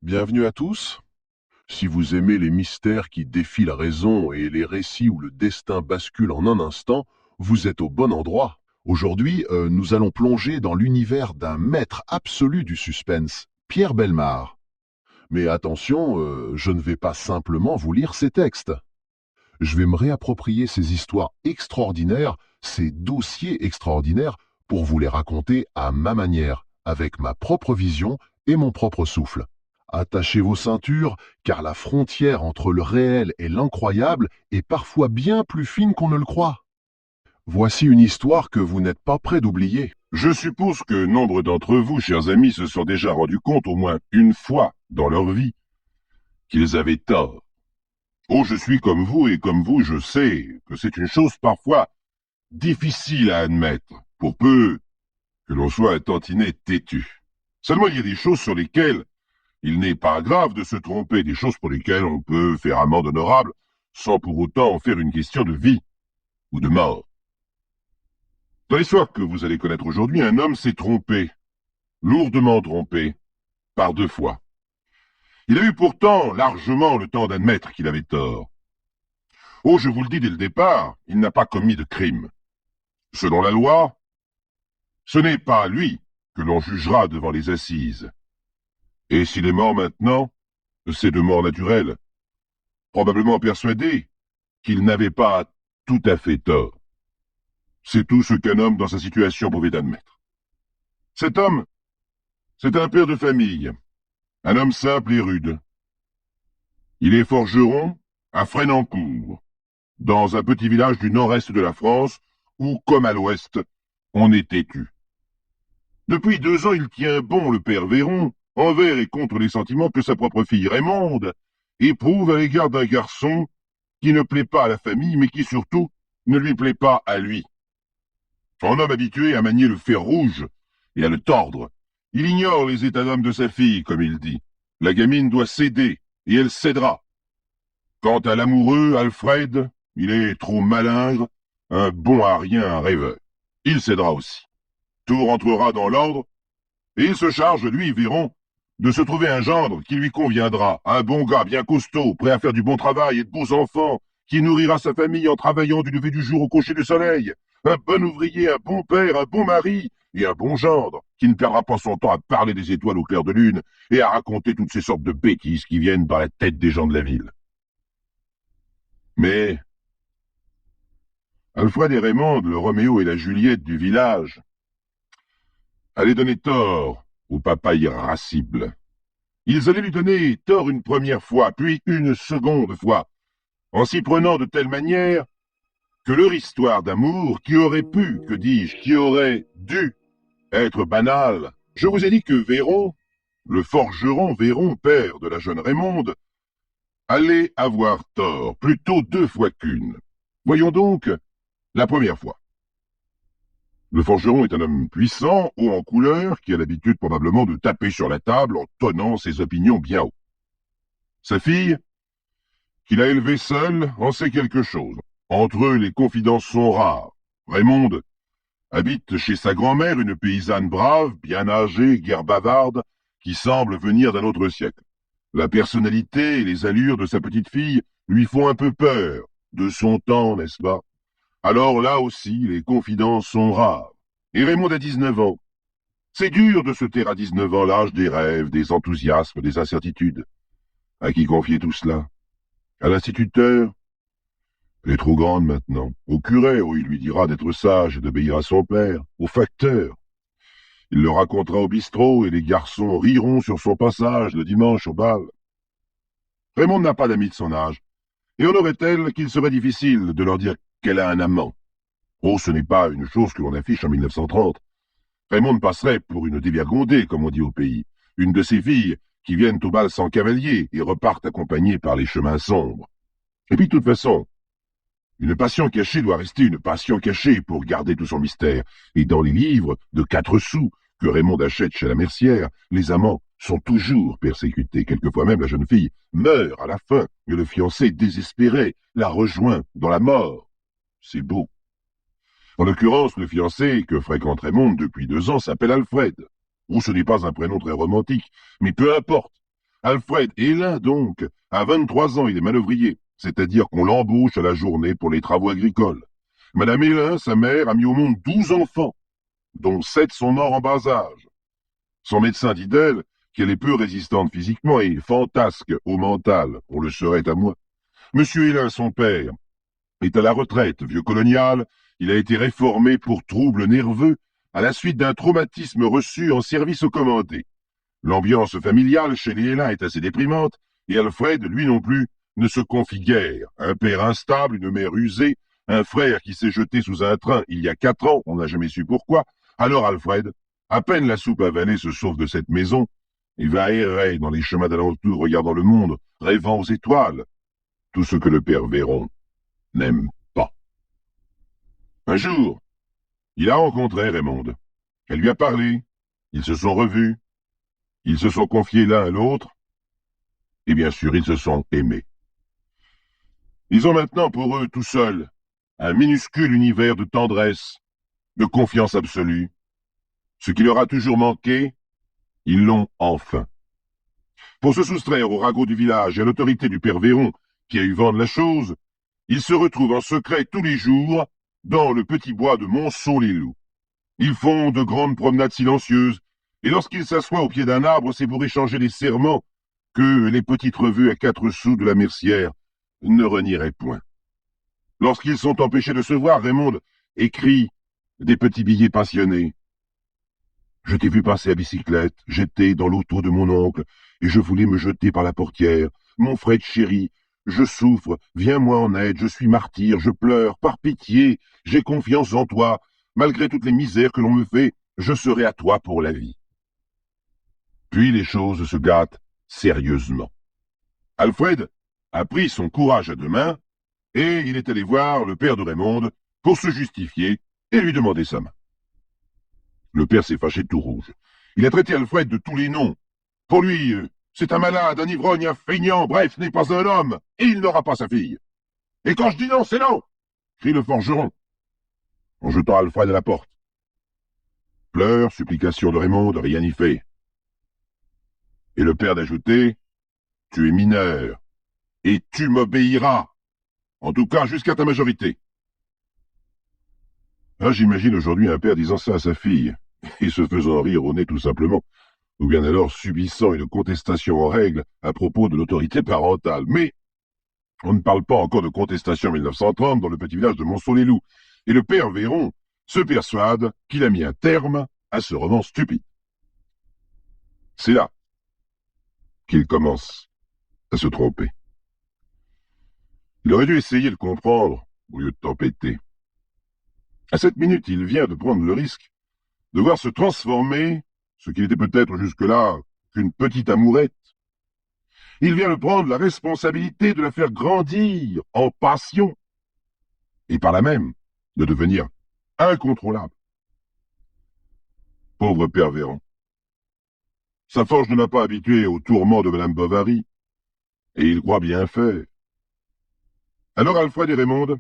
Bienvenue à tous. Si vous aimez les mystères qui défient la raison et les récits où le destin bascule en un instant, vous êtes au bon endroit. Aujourd'hui, nous allons plonger dans l'univers d'un maître absolu du suspense, Pierre Bellemare. Mais attention, je ne vais pas simplement vous lire ses textes. Je vais me réapproprier ces histoires extraordinaires, ces dossiers extraordinaires, pour vous les raconter à ma manière, avec ma propre vision et mon propre souffle. Attachez vos ceintures, car la frontière entre le réel et l'incroyable est parfois bien plus fine qu'on ne le croit. Voici une histoire que vous n'êtes pas prêt d'oublier. Je suppose que nombre d'entre vous, chers amis, se sont déjà rendus compte au moins une fois dans leur vie qu'ils avaient tort. Oh, je suis comme vous et comme vous, je sais que c'est une chose parfois difficile à admettre, pour peu que l'on soit un tantinet têtu. Seulement, il y a des choses sur lesquelles il n'est pas grave de se tromper, des choses pour lesquelles on peut faire amende honorable sans pour autant en faire une question de vie ou de mort. Dans l'histoire que vous allez connaître aujourd'hui, un homme s'est trompé, lourdement trompé, par 2 fois. Il a eu pourtant largement le temps d'admettre qu'il avait tort. Oh, je vous le dis dès le départ, il n'a pas commis de crime. Selon la loi, ce n'est pas lui que l'on jugera devant les assises. Et s'il est mort maintenant, c'est de mort naturelle, probablement persuadé qu'il n'avait pas tout à fait tort. C'est tout ce qu'un homme dans sa situation pouvait admettre. Cet homme, c'est un père de famille, un homme simple et rude. Il est forgeron à Fresnancourt, dans un petit village du nord-est de la France, où, comme à l'ouest, on est têtu. Depuis 2 ans, il tient bon le père Véron, envers et contre les sentiments que sa propre fille Raymonde éprouve à l'égard d'un garçon qui ne plaît pas à la famille, mais qui surtout ne lui plaît pas à lui. En homme habitué à manier le fer rouge et à le tordre, il ignore les états d'âme de sa fille, comme il dit. La gamine doit céder, et elle cédera. Quant à l'amoureux, Alfred, il est trop malingre, un bon à rien, un rêveur. Il cédera aussi. Tout rentrera dans l'ordre, et il se charge, lui, Véron, de se trouver un gendre qui lui conviendra, un bon gars bien costaud, prêt à faire du bon travail et de beaux enfants, qui nourrira sa famille en travaillant du lever du jour au coucher du soleil, un bon ouvrier, un bon père, un bon mari, et un bon gendre, qui ne perdra pas son temps à parler des étoiles au clair de lune et à raconter toutes ces sortes de bêtises qui viennent dans la tête des gens de la ville. Mais Alfred et Raymonde, le Roméo et la Juliette du village, allaient donner tort au papa irascible. Ils allaient lui donner tort une première fois, puis une seconde fois, en s'y prenant de telle manière que leur histoire d'amour, qui aurait pu, que dis-je, qui aurait dû être banale. Je vous ai dit que Véron, le forgeron Véron, père de la jeune Raymonde, allait avoir tort, plutôt 2 fois qu'une. Voyons donc la première fois. Le forgeron est un homme puissant, haut en couleur, qui a l'habitude probablement de taper sur la table en tonnant ses opinions bien haut. Sa fille, qu'il a élevée seule, en sait quelque chose. Entre eux, les confidences sont rares. Raymonde habite chez sa grand-mère, une paysanne brave, bien âgée, guère bavarde, qui semble venir d'un autre siècle. La personnalité et les allures de sa petite fille lui font un peu peur, de son temps, n'est-ce pas? Alors là aussi, les confidences sont rares. Et Raymonde a 19 ans. C'est dur de se taire à 19 ans, l'âge des rêves, des enthousiasmes, des incertitudes. À qui confier tout cela? À l'instituteur? Elle est trop grande maintenant. Au curé, où il lui dira d'être sage et d'obéir à son père. Au facteur. Il le racontera au bistrot et les garçons riront sur son passage le dimanche au bal. Raymonde n'a pas d'amis de son âge. Et on aurait-elle qu'il serait difficile de leur dire qu'elle a un amant. Oh, ce n'est pas une chose que l'on affiche en 1930. Raymonde passerait pour une dévergondée, comme on dit au pays. Une de ces filles qui viennent au bal sans cavalier et repartent accompagnées par les chemins sombres. Et puis, de toute façon, une passion cachée doit rester une passion cachée pour garder tout son mystère. Et dans les livres de 4 sous que Raymonde achète chez la mercière, les amants sont toujours persécutés. Quelquefois même la jeune fille meurt à la fin, et le fiancé, désespéré, la rejoint dans la mort. C'est beau. En l'occurrence, le fiancé que fréquente Raymonde depuis 2 ans s'appelle Alfred. Ou ce n'est pas un prénom très romantique, mais peu importe. Alfred Hélin, donc, à 23 ans, il est manœuvrier, c'est-à-dire qu'on l'embauche à la journée pour les travaux agricoles. Madame Hélin, sa mère, a mis au monde 12 enfants, dont 7 sont morts en bas âge. Son médecin dit d'elle qu'elle est peu résistante physiquement et fantasque au mental, on le serait à moi. Monsieur Hélin, son père, est à la retraite, vieux colonial. Il a été réformé pour troubles nerveux à la suite d'un traumatisme reçu en service au commandé. L'ambiance familiale chez les Hélin est assez déprimante, et Alfred, lui non plus, ne se confie guère. Un père instable, une mère usée, un frère qui s'est jeté sous un train il y a 4 ans, on n'a jamais su pourquoi. Alors Alfred, à peine la soupe avalée, se sauve de cette maison. Il va errer dans les chemins d'alentour, regardant le monde, rêvant aux étoiles. Tout ce que le père Véron n'aime pas. Un jour, il a rencontré Raymonde. Elle lui a parlé. Ils se sont revus. Ils se sont confiés l'un à l'autre. Et bien sûr, ils se sont aimés. Ils ont maintenant pour eux tout seuls un minuscule univers de tendresse, de confiance absolue. Ce qui leur a toujours manqué, ils l'ont enfin. Pour se soustraire au ragot du village et à l'autorité du père Véron, qui a eu vent de la chose, ils se retrouvent en secret tous les jours dans le petit bois de Monceau-les-Loups. Ils font de grandes promenades silencieuses, et lorsqu'ils s'assoient au pied d'un arbre, c'est pour échanger les serments que les petites revues à 4 sous de la Mercière ne renieraient point. Lorsqu'ils sont empêchés de se voir, Raymonde écrit des petits billets passionnés. Je t'ai vu passer à bicyclette, j'étais dans l'auto de mon oncle, et je voulais me jeter par la portière. Mon Fred chéri, je souffre, viens-moi en aide, je suis martyr, je pleure, par pitié, j'ai confiance en toi. Malgré toutes les misères que l'on me fait, je serai à toi pour la vie. Puis les choses se gâtent sérieusement. Alfred a pris son courage à 2 mains, et il est allé voir le père de Raymonde pour se justifier et lui demander sa main. Le père s'est fâché tout rouge. Il a traité Alfred de tous les noms. Pour lui, c'est un malade, un ivrogne, un feignant, bref, ce n'est pas un homme, et il n'aura pas sa fille. Et quand je dis non, c'est non, crie le forgeron, en jetant Alfred à la porte. Pleurs, supplications de Raymonde, rien n'y fait. Et le père d'ajouter, tu es mineur, et tu m'obéiras, en tout cas jusqu'à ta majorité. Ah, j'imagine aujourd'hui un père disant ça à sa fille, et se faisant rire au nez tout simplement, ou bien alors subissant une contestation en règle à propos de l'autorité parentale. Mais on ne parle pas encore de contestation en 1930 dans le petit village de Monceau-les-Loups, et le père Véron se persuade qu'il a mis un terme à ce roman stupide. C'est là qu'il commence à se tromper. Il aurait dû essayer de comprendre au lieu de tempêter. À cette minute, il vient de prendre le risque de voir se transformer ce qui n'était peut-être jusque-là qu'une petite amourette. Il vient de prendre la responsabilité de la faire grandir en passion, et par là même de devenir incontrôlable. Pauvre père Véron. Sa forge ne l'a pas habitué aux tourments de Madame Bovary, et il croit bien faire. Alors Alfred et Raymonde,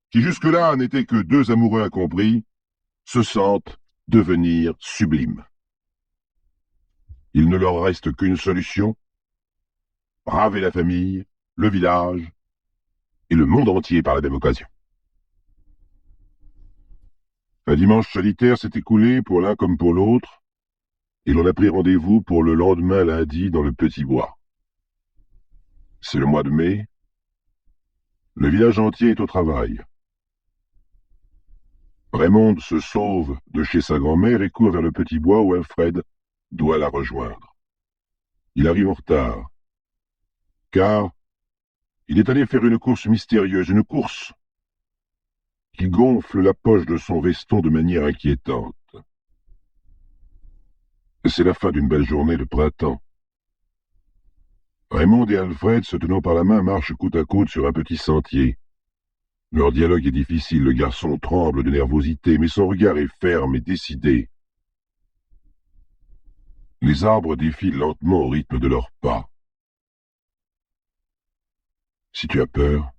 qui jusque-là n'étaient que 2 amoureux incompris, se sentent devenir sublimes. Il ne leur reste qu'une solution, braver la famille, le village et le monde entier par la même occasion. Un dimanche solitaire s'est écoulé pour l'un comme pour l'autre, et l'on a pris rendez-vous pour le lendemain lundi dans le petit bois. C'est le mois de mai. Le village entier est au travail. Raymonde se sauve de chez sa grand-mère et court vers le petit bois où Alfred doit la rejoindre. Il arrive en retard, car il est allé faire une course mystérieuse, une course qui gonfle la poche de son veston de manière inquiétante. C'est la fin d'une belle journée de printemps. Raymonde et Alfred, se tenant par la main, marchent côte à côte sur un petit sentier. Leur dialogue est difficile, le garçon tremble de nervosité, mais son regard est ferme et décidé. Les arbres défilent lentement au rythme de leurs pas. Si tu as peur,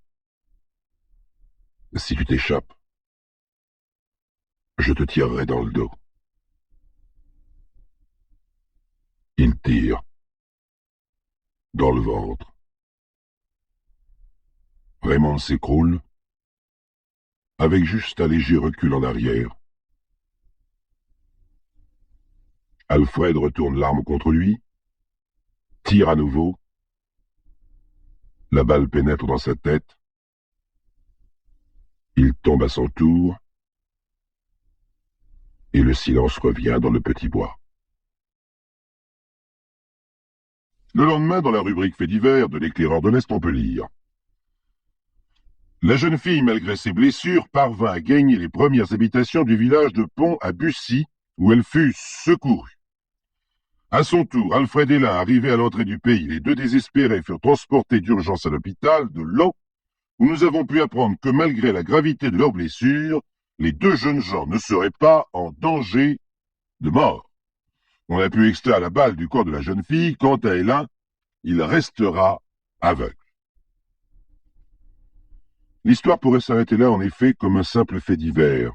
si tu t'échappes, je te tirerai dans le dos. Il tire. dans le ventre. Raymond s'écroule, avec juste un léger recul en arrière. Alfred retourne l'arme contre lui, tire à nouveau. La balle pénètre dans sa tête. Il tombe à son tour, et le silence revient dans le petit bois. Le lendemain, dans la rubrique Faits divers de l'Éclaireur de l'Est, on peut lire: la jeune fille, malgré ses blessures, parvint à gagner les premières habitations du village de Pont à Bussy, où elle fut secourue. À son tour, Alfred et Lin, arrivés à l'entrée du pays, les deux désespérés furent transportés d'urgence à l'hôpital de Laon, où nous avons pu apprendre que malgré la gravité de leurs blessures, les deux jeunes gens ne seraient pas en danger de mort. On a pu extraire la balle du corps de la jeune fille. Quant à Hélin, il restera aveugle. L'histoire pourrait s'arrêter là, en effet, comme un simple fait divers.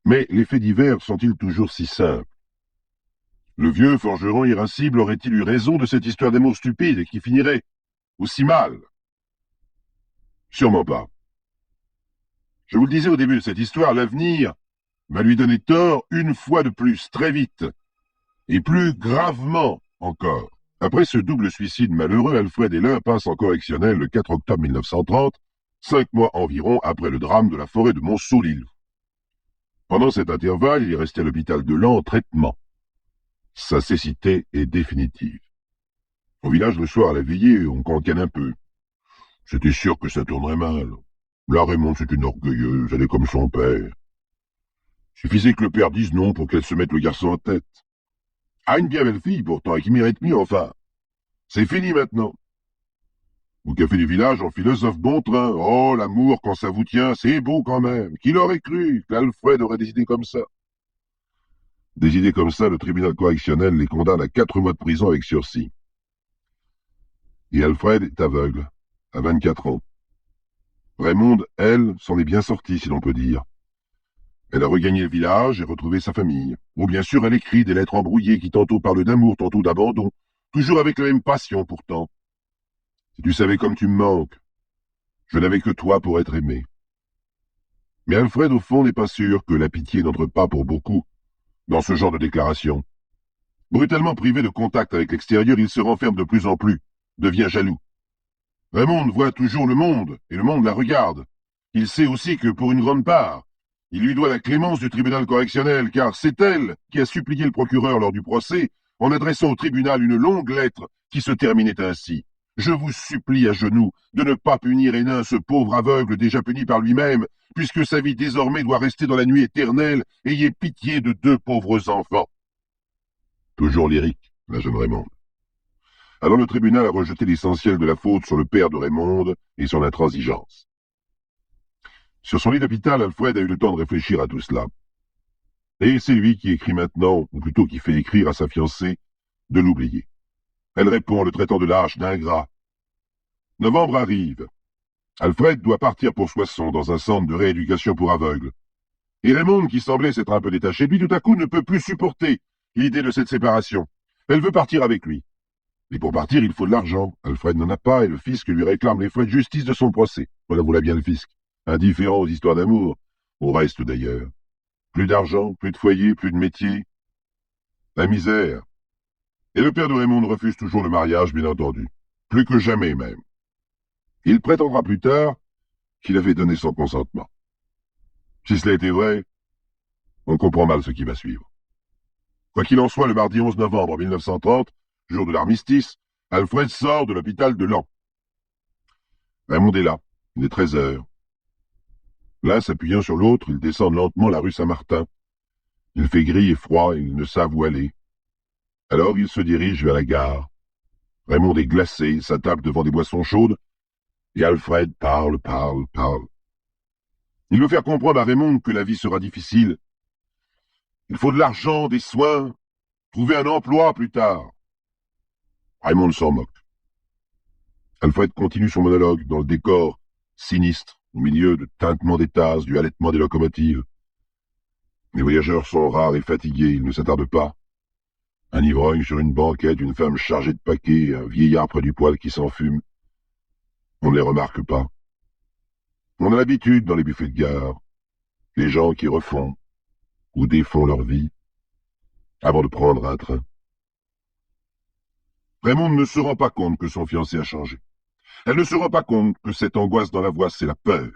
Mais les faits divers sont-ils toujours si simples? Le vieux forgeron irascible aurait-il eu raison de cette histoire d'amour stupide et qui finirait aussi mal? Sûrement pas. Je vous le disais au début de cette histoire, l'avenir va lui donner tort une fois de plus, très vite, et plus gravement encore. Après ce double suicide malheureux, Alfred et Lin passent en correctionnel le 4 octobre 1930, 5 mois environ après le drame de la forêt de Monceau-l'Îlot. Pendant cet intervalle, il est resté à l'hôpital de Laon en traitement. Sa cécité est définitive. Au village, le soir, à la veillée, on cancane un peu. C'était sûr que ça tournerait mal. La Raymond, c'est une orgueilleuse, elle est comme son père. Suffisait que le père dise non pour qu'elle se mette le garçon en tête. Ah, une bien belle fille, pourtant, et qui mérite mieux, enfin. C'est fini, maintenant. Au café du village, en philosophe bon train. Oh, l'amour, quand ça vous tient, c'est beau quand même. Qui l'aurait cru qu'Alfred aurait des idées comme ça? Des idées comme ça, le tribunal correctionnel les condamne à 4 mois de prison avec sursis. Et Alfred est aveugle, à 24 ans. Raymonde, elle, s'en est bien sortie, si l'on peut dire. Elle a regagné le village et retrouvé sa famille. Ou bien sûr, elle écrit des lettres embrouillées qui tantôt parlent d'amour, tantôt d'abandon, toujours avec la même passion pourtant. Si tu savais comme tu me manques, je n'avais que toi pour être aimé. Mais Alfred, au fond, n'est pas sûr que la pitié n'entre pas pour beaucoup dans ce genre de déclaration. Brutalement privé de contact avec l'extérieur, il se renferme de plus en plus, devient jaloux. Raymond voit toujours le monde, et le monde la regarde. Il sait aussi que, pour une grande part, il lui doit la clémence du tribunal correctionnel, car c'est elle qui a supplié le procureur lors du procès, en adressant au tribunal une longue lettre qui se terminait ainsi. « Je vous supplie à genoux de ne pas punir Hénin, ce pauvre aveugle déjà puni par lui-même, puisque sa vie désormais doit rester dans la nuit éternelle, ayez pitié de 2 pauvres enfants. » Toujours lyrique, la jeune Raymonde. Alors le tribunal a rejeté l'essentiel de la faute sur le père de Raymonde et son intransigeance. Sur son lit d'hôpital, Alfred a eu le temps de réfléchir à tout cela. Et c'est lui qui écrit maintenant, ou plutôt qui fait écrire à sa fiancée, de l'oublier. Elle répond en le traitant de lâche, d'ingrat. Novembre arrive. Alfred doit partir pour Soissons, dans un centre de rééducation pour aveugles. Et Raymonde, qui semblait s'être un peu détachée de lui, tout à coup ne peut plus supporter l'idée de cette séparation. Elle veut partir avec lui. Mais pour partir, il faut de l'argent. Alfred n'en a pas et le fisc lui réclame les frais de justice de son procès. Voilà bien le fisc. Indifférent aux histoires d'amour. Au reste d'ailleurs. Plus d'argent, plus de foyer, plus de métier. La misère. Et le père de Raymonde refuse toujours le mariage, bien entendu. Plus que jamais même. Il prétendra plus tard qu'il avait donné son consentement. Si cela était vrai, on comprend mal ce qui va suivre. Quoi qu'il en soit, le mardi 11 novembre 1930, jour de l'armistice, Alfred sort de l'hôpital de Laon. Raymond est là. Il est 13 heures. L'un s'appuyant sur l'autre, ils descendent lentement la rue Saint-Martin. Il fait gris et froid, et ils ne savent où aller. Alors ils se dirigent vers la gare. Raymond est glacé, il s'attable devant des boissons chaudes, et Alfred parle. Il veut faire comprendre à Raymond que la vie sera difficile. Il faut de l'argent, des soins, trouver un emploi plus tard. Raymond s'en moque. Alfred continue son monologue dans le décor sinistre, au milieu de tintements des tasses, du halètement des locomotives. Les voyageurs sont rares et fatigués, ils ne s'attardent pas. Un ivrogne sur une banquette, une femme chargée de paquets, un vieillard près du poêle qui s'enfume. On ne les remarque pas. On a l'habitude dans les buffets de gare. Les gens qui refont ou défont leur vie avant de prendre un train. Raymond ne se rend pas compte que son fiancé a changé. Elle ne se rend pas compte que cette angoisse dans la voix, c'est la peur.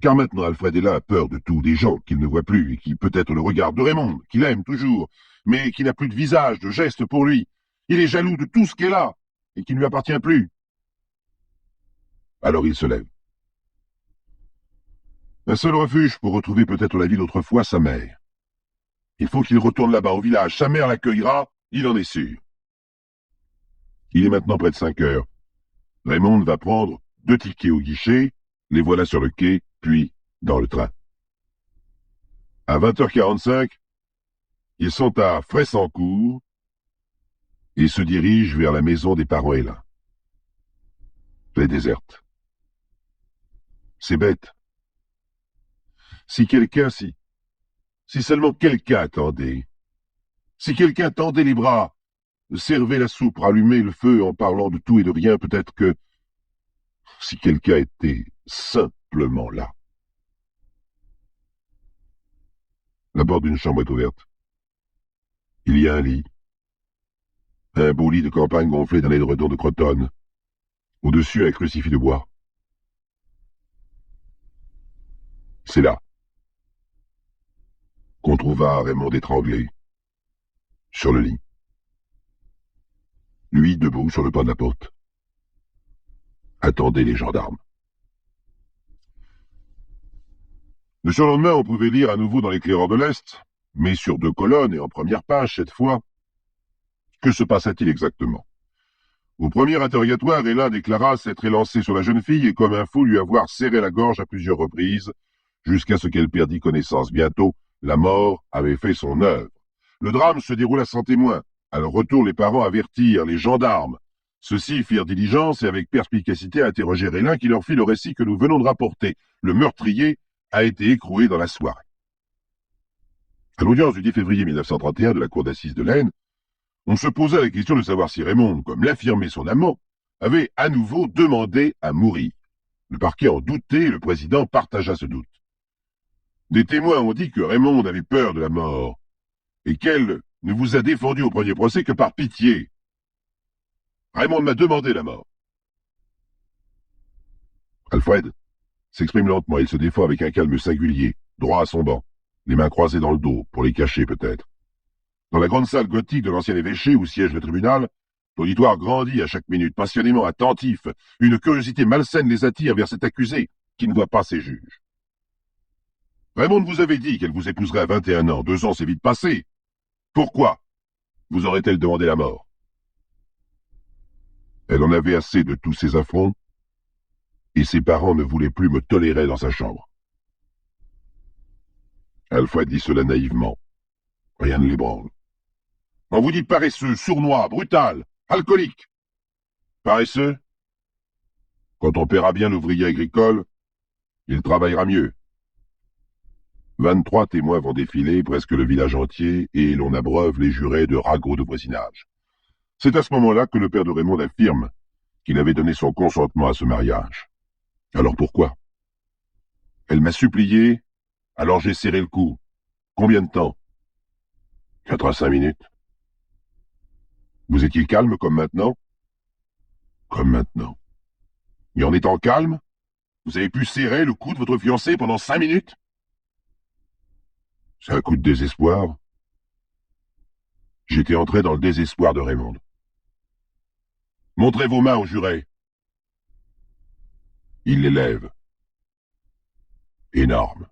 Car maintenant, Alfred est là, a peur de tout, des gens qu'il ne voit plus et qui peut-être le regardent, de Raymond, qu'il aime toujours, mais qui n'a plus de visage, de geste pour lui. Il est jaloux de tout ce qui est là et qui ne lui appartient plus. Alors il se lève. Un seul refuge pour retrouver peut-être la vie d'autrefois, sa mère. Il faut qu'il retourne là-bas au village. Sa mère l'accueillera, il en est sûr. Il est maintenant près de 5 heures. Raymond va prendre 2 tickets au guichet, les voilà sur le quai, puis dans le train. À 20h45, ils sont à Fressancourt et se dirigent vers la maison des parents Hélène. Elle est déserte. C'est bête. Si seulement quelqu'un attendait, si quelqu'un tendait les bras, servait la soupe, rallumait le feu en parlant de tout et de rien, peut-être que si quelqu'un était simplement là. La porte d'une chambre est ouverte. Il y a un lit. Un beau lit de campagne gonflé d'un édredon de crotonne. Au-dessus, un crucifix de bois. C'est là qu'on trouva Raymond étranglé, sur le lit. Lui, debout sur le pas de la porte, attendait les gendarmes. Le surlendemain, on pouvait lire à nouveau dans l'éclaireur de l'Est, mais sur 2 colonnes et en première page cette fois. Que se passa-t-il exactement? Au premier interrogatoire, Hélène déclara s'être élancée sur la jeune fille et comme un fou lui avoir serré la gorge à plusieurs reprises, jusqu'à ce qu'elle perdît connaissance. Bientôt, la mort avait fait son œuvre. Le drame se déroula sans témoin. À leur retour, les parents avertirent les gendarmes. Ceux-ci firent diligence et avec perspicacité interrogèrent Hélène qui leur fit le récit que nous venons de rapporter. Le meurtrier a été écroué dans la soirée. À l'audience du 10 février 1931 de la cour d'assises de l'Aisne, on se posa la question de savoir si Raymond, comme l'affirmait son amant, avait à nouveau demandé à mourir. Le parquet en doutait et le président partagea ce doute. Des témoins ont dit que Raymond avait peur de la mort et qu'elle ne vous a défendu au premier procès que par pitié. Raymond m'a demandé la mort. Alfred s'exprime lentement, il se défend avec un calme singulier, droit à son banc, les mains croisées dans le dos, pour les cacher peut-être. Dans la grande salle gothique de l'ancien évêché où siège le tribunal, l'auditoire grandit à chaque minute, passionnément attentif. Une curiosité malsaine les attire vers cet accusé qui ne voit pas ses juges. Raymond vous avait dit qu'elle vous épouserait à 21 ans. 2 ans, c'est vite passé. Pourquoi vous aurait-elle demandé la mort? Elle en avait assez de tous ces affronts, et ses parents ne voulaient plus me tolérer dans sa chambre. Alfred dit cela naïvement. Rien ne l'ébranle. On vous dit paresseux, sournois, brutal, alcoolique. Paresseux? Quand on paiera bien l'ouvrier agricole, il travaillera mieux. 23 témoins vont défiler, presque le village entier, et l'on abreuve les jurés de ragots de voisinage. C'est à ce moment-là que le père de Raymond affirme qu'il avait donné son consentement à ce mariage. Alors pourquoi? Elle m'a supplié, alors j'ai serré le cou. Combien de temps? 4 à 5 minutes. Vous étiez calme comme maintenant? Comme maintenant. Et en étant calme, vous avez pu serrer le cou de votre fiancé pendant 5 minutes? C'est un coup de désespoir. J'étais entré dans le désespoir de Raymond. Montrez vos mains au juré. Il les lève. Énorme.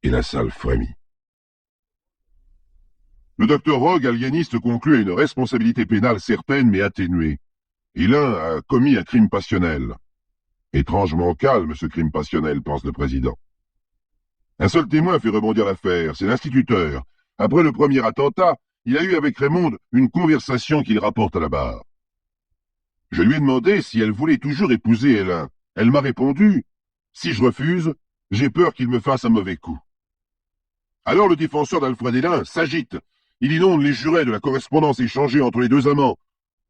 Et la salle frémit. Le docteur Rogue, aliéniste, conclut à une responsabilité pénale certaine mais atténuée. Et l'un a commis un crime passionnel. Étrangement calme, ce crime passionnel, pense le président. Un seul témoin fait rebondir l'affaire, c'est l'instituteur. Après le premier attentat, il a eu avec Raymond une conversation qu'il rapporte à la barre. Je lui ai demandé si elle voulait toujours épouser Hélène. Elle m'a répondu « Si je refuse, j'ai peur qu'il me fasse un mauvais coup. » Alors le défenseur d'Alfred Hélène s'agite Il inonde les jurets de la correspondance échangée entre les deux amants.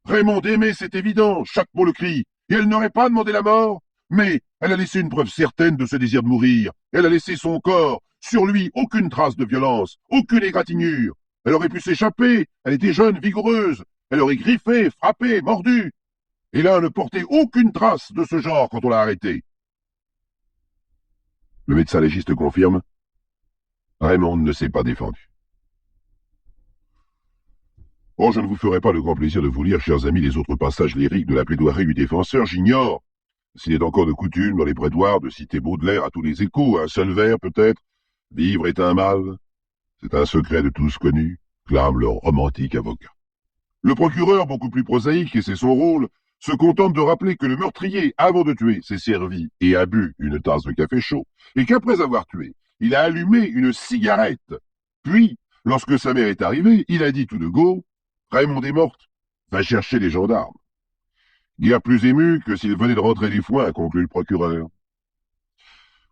Raymond aimait, c'est évident, chaque mot le crie, et elle n'aurait pas demandé la mort. Mais elle a laissé une preuve certaine de ce désir de mourir. Elle a laissé son corps. Sur lui, aucune trace de violence, aucune égratignure. Elle aurait pu s'échapper. Elle était jeune, vigoureuse. Elle aurait griffé, frappé, mordu. Et là, ne portait aucune trace de ce genre quand on l'a arrêtée. Le médecin légiste confirme. Raymond ne s'est pas défendu. Oh, je ne vous ferai pas le grand plaisir de vous lire, chers amis, les autres passages lyriques de la plaidoirie du défenseur. J'ignore s'il est encore de coutume dans les prétoires de citer Baudelaire à tous les échos, un seul vers peut-être. Vivre est un mal, c'est un secret de tous connu, clame leur romantique avocat. Le procureur, beaucoup plus prosaïque, et c'est son rôle, se contente de rappeler que le meurtrier, avant de tuer, s'est servi et a bu une tasse de café chaud, et qu'après avoir tué, il a allumé une cigarette. Puis, lorsque sa mère est arrivée, il a dit tout de go, « Raymond est morte, va chercher les gendarmes. » Guère plus ému que s'il venait de rentrer des foins, conclut le procureur.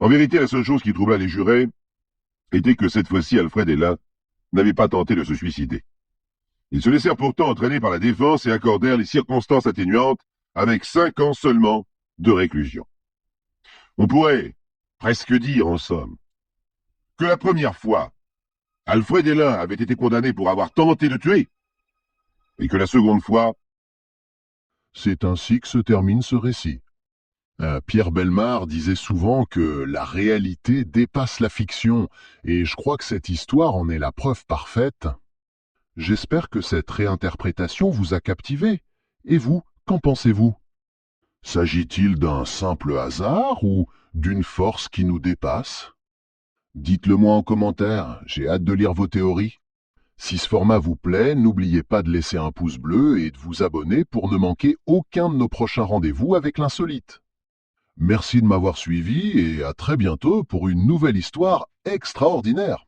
En vérité, la seule chose qui troubla les jurés était que cette fois-ci, Alfred Hénin n'avait pas tenté de se suicider. Ils se laissèrent pourtant entraîner par la défense et accordèrent les circonstances atténuantes avec 5 ans seulement de réclusion. On pourrait presque dire, en somme, que la première fois, Alfred Hénin avait été condamné pour avoir tenté de tuer, et que la seconde fois... C'est ainsi que se termine ce récit. Pierre Bellemare disait souvent que la réalité dépasse la fiction, et je crois que cette histoire en est la preuve parfaite. J'espère que cette réinterprétation vous a captivé. Et vous, qu'en pensez-vous? S'agit-il d'un simple hasard ou d'une force qui nous dépasse? Dites-le moi en commentaire, j'ai hâte de lire vos théories. Si ce format vous plaît, n'oubliez pas de laisser un pouce bleu et de vous abonner pour ne manquer aucun de nos prochains rendez-vous avec l'insolite. Merci de m'avoir suivi et à très bientôt pour une nouvelle histoire extraordinaire.